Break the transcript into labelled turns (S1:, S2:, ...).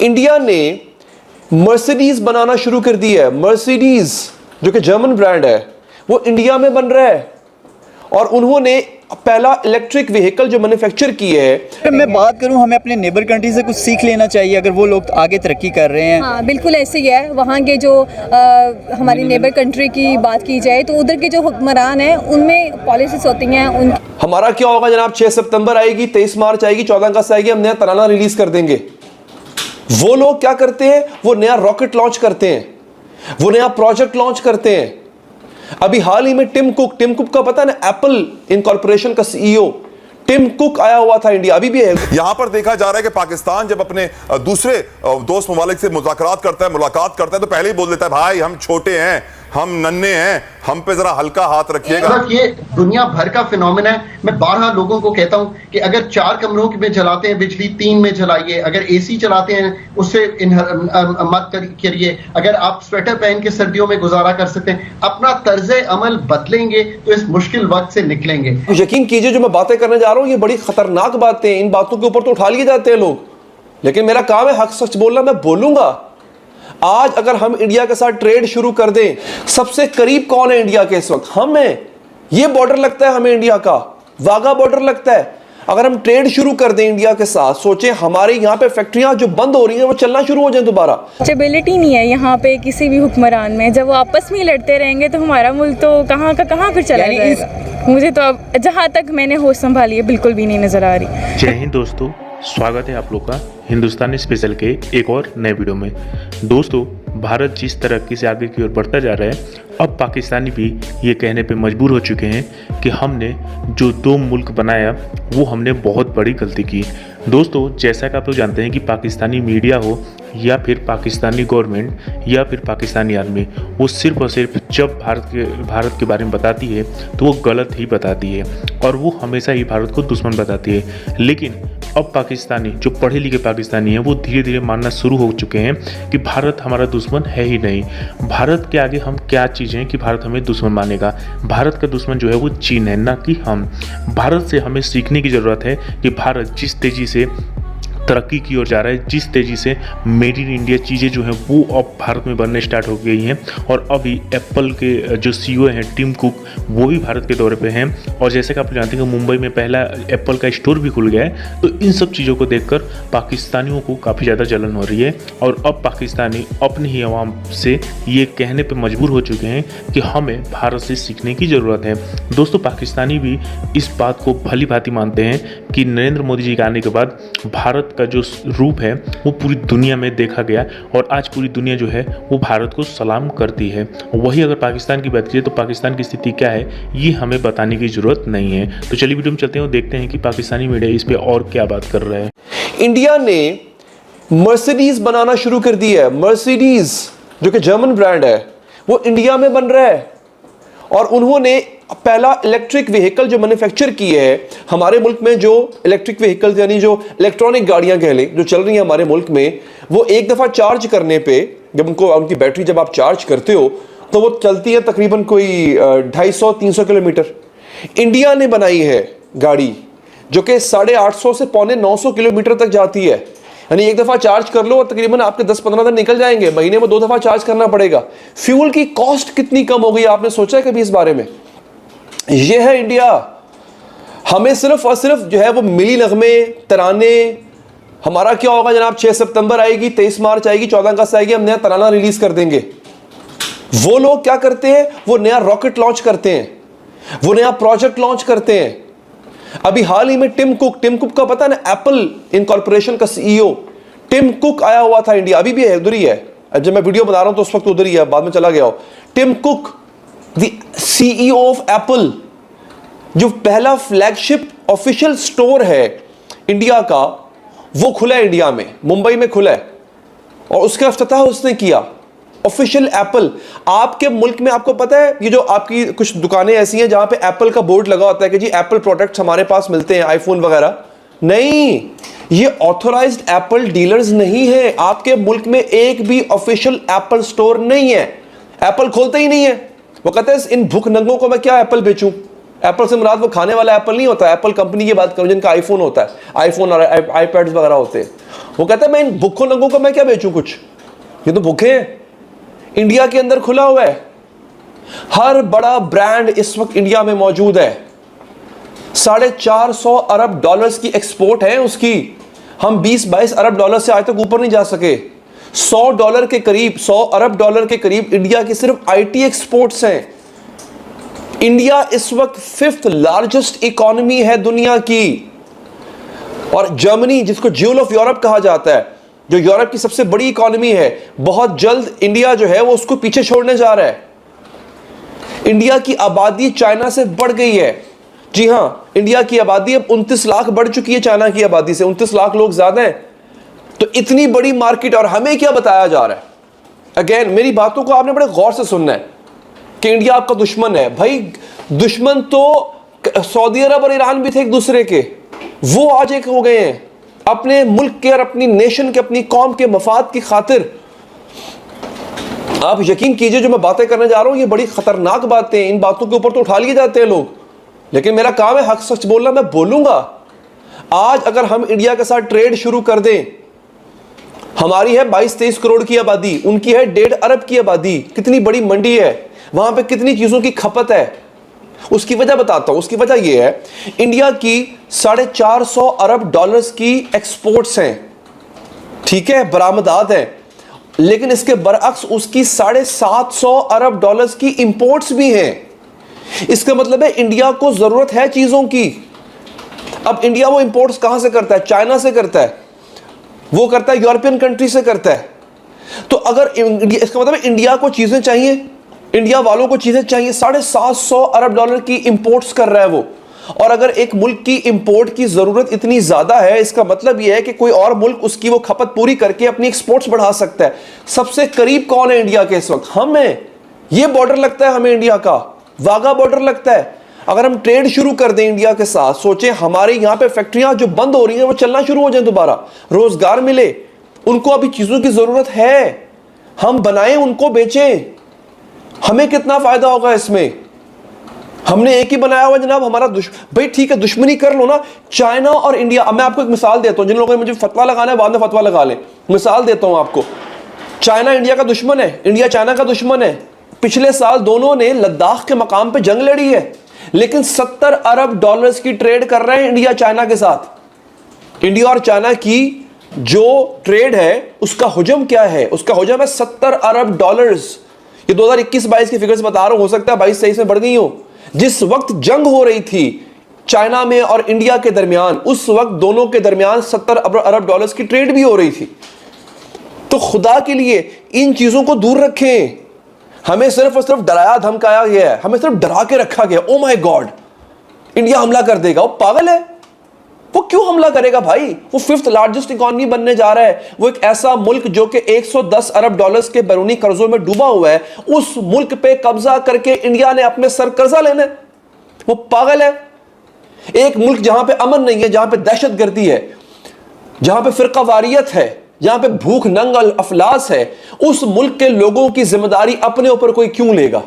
S1: India ने Mercedes बनाना शुरू कर दिया है। मर्सिडीज जो कि जर्मन ब्रांड है वो इंडिया में बन रहा है और उन्होंने पहला इलेक्ट्रिक व्हीकल जो मैन्युफैक्चर की है।
S2: मैं बात करूं, हमें अपने नेबर कंट्री से कुछ सीख लेना चाहिए अगर वो लोग आगे तरक्की कर रहे हैं।
S3: हाँ बिल्कुल ऐसे ही है। वहाँ के जो हमारी नेबर कंट्री की बात की जाए तो उधर के जो हुक्मरान हैं उनमें पॉलिसीज होती हैं उन।
S1: हमारा क्या होगा जनाब, 6 सितंबर आएगी, 23 मार्च आएगी, 14 अगस्त आएगी, हम नया तराना रिलीज कर देंगे। वो लोग क्या करते हैं, वो नया रॉकेट लॉन्च करते हैं, वो नया प्रोजेक्ट लॉन्च करते हैं। अभी हाल ही में टिम कुक का पता ना, एप्पल इनकॉर्पोरेशन का सीईओ टिम कुक आया हुआ था इंडिया, अभी भी है।
S4: यहां पर देखा जा रहा है कि पाकिस्तान जब अपने दूसरे दोस्त ममालिक से मुलाकात करता है तो पहले ही बोल देता है भाई हम छोटे हैं, हम नन्हे हैं, हम पे जरा हल्का हाथ रखिएगा।
S5: ये दुनिया भर का फिनोमेना है। मैं बारहा लोगों को कहता हूं कि अगर 4 कमरों में जलाते हैं बिजली 3 में जलाइए, अगर एसी चलाते हैं उससे मत करिए, अगर आप स्वेटर पहन के सर्दियों में गुजारा कर सकते हैं, अपना तर्ज अमल बदलेंगे तो इस मुश्किल वक्त से निकलेंगे।
S1: यकीन कीजिए जो मैं बातें करने जा रहा हूं ये बड़ी खतरनाक बातें हैं, इन बातों के ऊपर तो उठा लिए जाते हैं लोग, लेकिन मेरा काम है हक सच बोलना, मैं बोलूंगा। आज अगर हम इंडिया के साथ ट्रेड शुरू कर दें, सबसे करीब कौन है इंडिया के इस वक्त? हम हैं। ये बॉर्डर लगता है हमें इंडिया का, वाघा बॉर्डर लगता है। अगर हम ट्रेड शुरू कर दें इंडिया के साथ, सोचें हमारे यहाँ पे फैक्ट्रियां जो बंद हो रही हैं वो चलना शुरू हो जाए दोबारा।
S3: स्टेबिलिटी नहीं है यहाँ पे किसी भी हुक्मरान में। जब वो आपस में लड़ते रहेंगे तो हमारा मुल्क तो कहाँ का कहाँ फिर चला जाएगा। मुझे तो अब जहाँ तक मैंने होश संभाली है बिल्कुल भी नहीं नजर आ रही।
S6: जय हिंद दोस्तों, स्वागत है आप लोग का हिंदुस्तानी स्पेशल के एक और नए वीडियो में। दोस्तों, भारत जिस तरक्की से आगे की ओर बढ़ता जा रहा है, अब पाकिस्तानी भी ये कहने पे मजबूर हो चुके हैं कि हमने जो 2 मुल्क बनाया वो हमने बहुत बड़ी गलती की। दोस्तों, जैसा कि आप लोग जानते हैं कि पाकिस्तानी मीडिया हो या फिर पाकिस्तानी गवर्नमेंट या फिर पाकिस्तानी आर्मी, वो सिर्फ और सिर्फ जब भारत के बारे में बताती है तो वो गलत ही बताती है और वो हमेशा ही भारत को दुश्मन बताती है। लेकिन अब पाकिस्तानी जो पढ़े लिखे पाकिस्तानी हैं वो धीरे धीरे मानना शुरू हो चुके हैं कि भारत हमारा दुश्मन है ही नहीं। भारत के आगे हम क्या चीज़ हैं कि भारत हमें दुश्मन मानेगा। भारत का दुश्मन जो है वो चीन है, ना कि हम। भारत से हमें सीखने की ज़रूरत है कि भारत जिस तेज़ी से तरक्की की ओर जा रहा है, जिस तेज़ी से मेड इन इंडिया चीज़ें जो हैं वो अब भारत में बनने स्टार्ट हो गई हैं। और अभी एप्पल के जो सीईओ हैं टिम कुक, वो भी भारत के दौरे पे हैं। और जैसे कि आप जानते हैं कि मुंबई में पहला एप्पल का स्टोर भी खुल गया है। तो इन सब चीज़ों को देखकर पाकिस्तानियों को काफ़ी ज़्यादा जलन हो रही है और अब पाकिस्तानी अपनी ही आवाम से ये कहने पर मजबूर हो चुके हैं कि हमें भारत से सीखने की ज़रूरत है। दोस्तों, पाकिस्तानी भी इस बात को भली भांति मानते हैं कि नरेंद्र मोदी जी के आने के बाद भारत का जो रूप है वो पूरी दुनिया में देखा गया और आज पूरी दुनिया जो है वो भारत को सलाम करती है। वही अगर पाकिस्तान की बात करें तो पाकिस्तान की स्थिति क्या है ये हमें बताने की जरूरत नहीं है। तो चलिए वीडियो में चलते हैं और देखते हैं कि पाकिस्तानी मीडिया इस पे और क्या बात कर रहा है।
S1: इंडिया ने मर्सिडीज बनाना शुरू कर दिया है। मर्सिडीज जो कि जर्मन ब्रांड है वो इंडिया में बन रहा है और उन्होंने पहला इलेक्ट्रिक व्हीकल जो मैन्युफैक्चर की है हमारे मुल्क में, जो इलेक्ट्रिक व्हीकल्स यानी जो इलेक्ट्रॉनिक गाड़ियां कह लें जो चल रही हैं हमारे मुल्क में, वो एक दफ़ा चार्ज करने पे जब उनकी बैटरी जब आप चार्ज करते हो तो वो चलती है तकरीबन कोई 250-300 किलोमीटर। इंडिया ने बनाई है गाड़ी जो कि 850 से 950 किलोमीटर तक जाती है, यानी एक दफ़ा चार्ज कर लो और तकरीबन आपके 10-15 दिन निकल जाएंगे। महीने में 2 दफ़ा चार्ज करना पड़ेगा। फ्यूल की कॉस्ट कितनी कम हो गई, आपने सोचा है कभी इस बारे में? ये है इंडिया। हमें सिर्फ और सिर्फ जो है वो मिली नगमे तराने। हमारा क्या होगा जनाब, 6 सितंबर आएगी, 23 मार्च आएगी, 14 अगस्त आएगी, हम नया तराना रिलीज कर देंगे। वो लोग क्या करते हैं, वो नया रॉकेट लॉन्च करते हैं, वो नया प्रोजेक्ट लॉन्च करते हैं। अभी हाल ही में टिम कुक का पता ना, एप्पल इनकॉर्पोरेशन का सीईओ टिम कुक आया हुआ था इंडिया, अभी भी है, उधर ही है। जब मैं वीडियो बना रहा हूं तो उस वक्त उधर ही है, बाद में चला गया हो। Tim Cook the CEO of Apple, जो पहला फ्लैगशिप ऑफिशियल स्टोर है इंडिया का वो खुला है इंडिया में, मुंबई में खुला है और उसका इफ्तिताह उसने किया। ऑफिशियल एप्पल आपके मुल्क में, आपको पता है ये जो आपकी कुछ दुकानें ऐसी हैं जहां पे एप्पल का बोर्ड लगा होता है कि जी एप्पल प्रोडक्ट्स हमारे पास मिलते हैं, आईफोन वगैरह। नहीं, ये ऑथोराइज्ड एप्पल डीलर्स नहीं है। आपके मुल्क में एक भी ऑफिशियल एप्पल स्टोर नहीं है। एप्पल खोलते ही नहीं है। वो कहते हैं इन भूख नंगों को मैं क्या एप्पल बेचूं, एप्पल से मुराद वो खाने वाला एप्पल नहीं होता, एप्पल कंपनी की बात करूं जिनका आईफोन होता है, आईफोन और आईपैड्स वगैरह होते हैं। वो कहता है मैं इन भूखों लोगों को मैं क्या बेचूं कुछ, ये तो भूखे हैं। इंडिया के अंदर खुला हुआ है, हर बड़ा ब्रांड इस वक्त इंडिया में मौजूद है। 450 अरब डॉलर्स की एक्सपोर्ट है उसकी, हम 20-22 अरब डॉलर से आज तक ऊपर नहीं जा सके। 100 डॉलर के करीब, 100 अरब डॉलर के करीब इंडिया की सिर्फ आईटी एक्सपोर्ट्स हैं। इंडिया इस वक्त 5th लार्जेस्ट इकोनॉमी है दुनिया की। और जर्मनी, जिसको ज्यूल ऑफ यूरोप कहा जाता है, जो यूरोप की सबसे बड़ी इकोनॉमी है, बहुत जल्द इंडिया जो है वो उसको पीछे छोड़ने जा रहा है। इंडिया की आबादी चाइना से बढ़ गई है। जी हां, इंडिया की आबादी अब 29 लाख बढ़ चुकी है चाइना की आबादी से, 29 लाख लोग ज्यादा हैं। तो इतनी बड़ी मार्केट, और हमें क्या बताया जा रहा है? अगेन मेरी बातों को आपने बड़े गौर से सुनना है कि इंडिया आपका दुश्मन है। भाई दुश्मन तो सऊदी अरब और ईरान भी थे एक दूसरे के, वो आज एक हो गए हैं अपने मुल्क के और अपनी नेशन के, अपनी कौम के मफाद की खातिर। आप यकीन कीजिए जो मैं बातें करने जा रहा हूं ये बड़ी खतरनाक बातें हैं, इन बातों के ऊपर तो उठा लिए जाते हैं लोग, लेकिन मेरा काम है हक सच बोलना, मैं बोलूंगा। आज अगर हम इंडिया के साथ ट्रेड शुरू कर दें, हमारी है 22-23 करोड़ की आबादी, उनकी है 1.5 अरब की आबादी, कितनी बड़ी मंडी है, वहां पे कितनी चीजों की खपत है। उसकी वजह बताता हूं, उसकी वजह यह है इंडिया की 450 अरब डॉलर्स की एक्सपोर्ट्स हैं, ठीक है, बरामदात है, लेकिन इसके बरअक्स उसकी 750 अरब डॉलर्स की इंपोर्ट्स भी हैं। इसका मतलब है इंडिया को जरूरत है चीजों की। अब इंडिया वो इंपोर्ट्स कहां से करता है? चाइना से करता है, वो करता है यूरोपियन कंट्री से करता है। तो अगर इसका मतलब है इंडिया को चीजें चाहिए, इंडिया वालों को चीजें चाहिए, 750 अरब डॉलर की इंपोर्ट्स कर रहा है वो। और अगर एक मुल्क की इंपोर्ट की जरूरत इतनी ज्यादा है, इसका मतलब यह है कि कोई और मुल्क उसकी वो खपत पूरी करके अपनी एक्सपोर्ट्स बढ़ा सकता है। सबसे करीब कौन है इंडिया के इस वक्त? हम हैं। ये बॉर्डर लगता है हमें इंडिया का, वाघा बॉर्डर लगता है। अगर हम ट्रेड शुरू कर दें इंडिया के साथ, सोचें हमारे यहां पे फैक्ट्रियां जो बंद हो रही हैं वो चलना शुरू हो जाए, दोबारा रोजगार मिले, उनको अभी चीजों की जरूरत है, हम बनाएं, उनको बेचें, हमें कितना फायदा होगा इसमें? हमने एक ही बनाया हुआ जनाब, हमारा भाई ठीक है दुश्मनी कर लो ना, चाइना और इंडिया। अब मैं आपको एक मिसाल देता हूं, जिन लोगों ने मुझे फतवा लगाना है बाद में फतवा लगा लें। मिसाल देता हूं आपको, चाइना इंडिया का दुश्मन है, इंडिया चाइना का दुश्मन है। पिछले साल दोनों ने लद्दाख के मकाम पे जंग लड़ी है, लेकिन 70 अरब डॉलर्स की ट्रेड कर रहे हैं इंडिया चाइना के साथ। इंडिया और चाइना की जो ट्रेड है उसका हुजम क्या है? उसका हुजम है 70 अरब डॉलर्स। ये 2021-22 की फिगर्स बता रहा हूं, हो सकता है 22-23 में बढ़ गई हो। जिस वक्त जंग हो रही थी चाइना में और इंडिया के दरमियान, उस वक्त दोनों के दरमियान 70 अरब डॉलर्स की ट्रेड भी हो रही थी। तो खुदा के लिए इन चीजों को दूर रखें। हमें सिर्फ और सिर्फ डराया धमकाया गया है, हमें सिर्फ डरा के रखा गया। ओ माय गॉड, इंडिया हमला कर देगा। वो पागल है, वो क्यों हमला करेगा भाई? वो 5th लार्जेस्ट इकोनॉमी बनने जा रहा है। वो एक ऐसा मुल्क जो कि 110 अरब डॉलर्स के बैरूनी कर्जों में डूबा हुआ है, उस मुल्क पे कब्जा करके इंडिया ने अपने सर कर्जा लेना है। वो पागल है। एक मुल्क जहां पे अमन नहीं है, जहां पे दहशतगर्दी है, जहां पे फिरकावारियत है, जहां पे भूख नंग अफलास है, उस मुल्क के लोगों की जिम्मेदारी अपने ऊपर कोई क्यों लेगा?